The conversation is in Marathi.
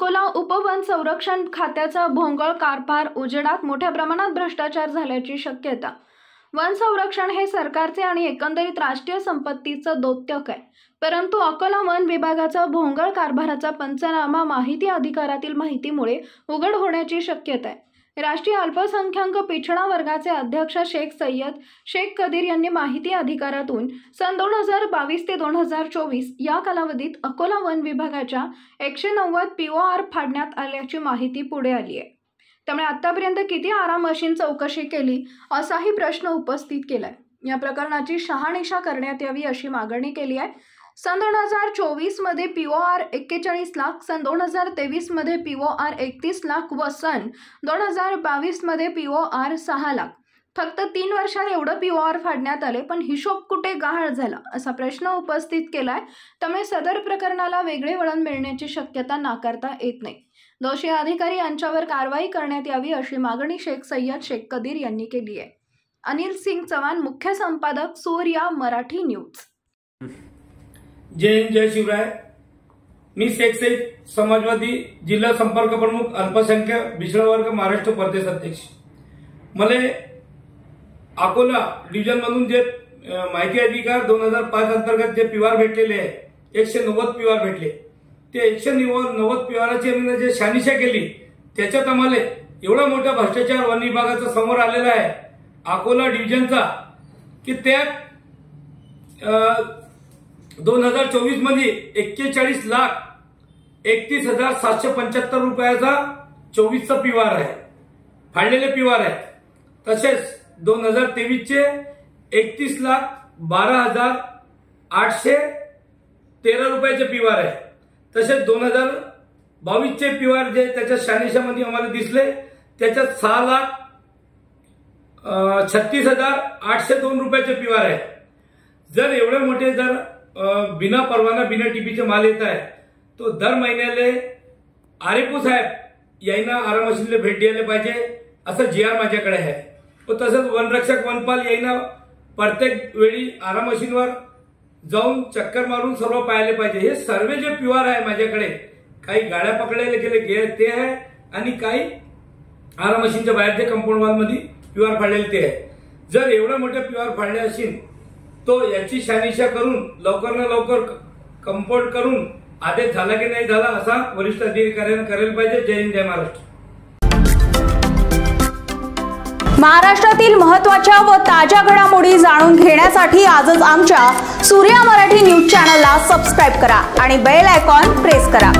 अकोला उपवन संरक्षण खात्याचा भोंगळ कारभार उजेडात मोठ्या प्रमाणात भ्रष्टाचार झाल्याची शक्यता। वन संरक्षण हे सरकारचे आणि एकंदरीत राष्ट्रीय संपत्तीचं द्योतक आहे, परंतु अकोला वन विभागाचा भोंगळ कारभाराचा पंचनामा माहिती अधिकारातील माहितीमुळे उघड होण्याची शक्यता आहे। राष्ट्रीय अल्पसंख्याक पिछडा वर्गाचे अध्यक्ष शेख सय्यद शेख कदीर यांनी माहिती अधिकारातून सन 2022 ते 2024 या कालावधीत अकोला वन विभागाच्या 190 POR फाडण्यात आल्याची माहिती पुढे आली आहे। त्यामुळे आतापर्यंत किती आराम मशीन चौकशी केली असाही प्रश्न उपस्थित केलाय। या प्रकरणाची शहानिशा करण्यात यावी अशी मागणी केली आहे। सन 2024 मध्ये POR 41 लाख, सन 2023 मध्ये POR 31 लाख व सन 2022 मध्ये POR 6 लाख। फक्त 3 वर्षात एवढं POR फाडण्यात आले, पण हिशोब कुठे गहाळ झाला असा प्रश्न उपस्थित केलाय। त्यामुळे सदर प्रकरणाला वेगळे वळण मिळण्याची शक्यता नाकारता येत नाही। दोषी अधिकारी यांच्यावर कारवाई करण्यात यावी अशी मागणी शेख सय्यद शेख कदीर यांनी केली आहे। अनिल सिंग चव्हाण, मुख्य संपादक, सूर्या मराठी न्यूज। जय हिंद, जय शिवराय। मी शेख सय्यद, समाजवादी जिल्हा संपर्क प्रमुख, अल्पसंख्याक पिछड़ा वर्ग, महाराष्ट्र प्रदेश अध्यक्ष। मला अकोला डिव्हिजन मधून जे माहिती अधिकार 2005 अंतर्गत जे POR भेटलेले आहे, 190 POR भेटले। ते 190 PORची आम्ही जे शहानिशा केली, त्याच्यात आम्हाला एवढा मोठा भ्रष्टाचार वन विभागाचा समोर आलेला आहे अकोला डिव्हिजनचा, की त्यात 2024 मध्ये 41,31,775 रुपयाचा 24चा POR आहे, फाडलेले POR आहे। तसेच 2023 चे 31,12,813 रुपयाचे POR आहे। तसेच 2022 चे POR जे त्याच्या शहानिशामध्ये आम्हाला दिसले, त्याच्यात 6,36,802 रुपयाचे POR आहे। जर एवढे मोठे जर बिना परवाना बिना टीपीचे माल येत आहे, तो दर महिन्याले आरेपू साहेब यांना आराम मशीनला भेट द्यायला पाहिजे असं GR माझ्याकडे आहे। तसंच वनरक्षक वनपाल यांना प्रत्येक वेळी आराम मशीनवर जाऊन चक्कर मारून सर्व पाहिले पाहिजे। हे सर्व जे POR आहे माझ्याकडे, काही गाड्या पकडायला गेले ते आहे आणि काही आराम मशीनच्या बाहेरच्या कंपाऊंड वॉलमध्ये POR फाडलेले ते आहे। जर एवढे मोठे POR फाडले असेल तो याची शहानिशा करून लवकर लवकर कंपाऊंड करून आदेश झाला की नाही झाला असा वरिष्ठ अधिकाऱ्यांनी करायला पाहिजे। जय हिंद, जय महाराष्ट्र। महाराष्ट्रातील महत्त्वाच्या व ताज्या घडामोडी जाणून घेण्यासाठी आजच आमच्या सूर्या मराठी न्यूज चॅनलला सबस्क्राइब करा आणि बेल आयकॉन प्रेस करा।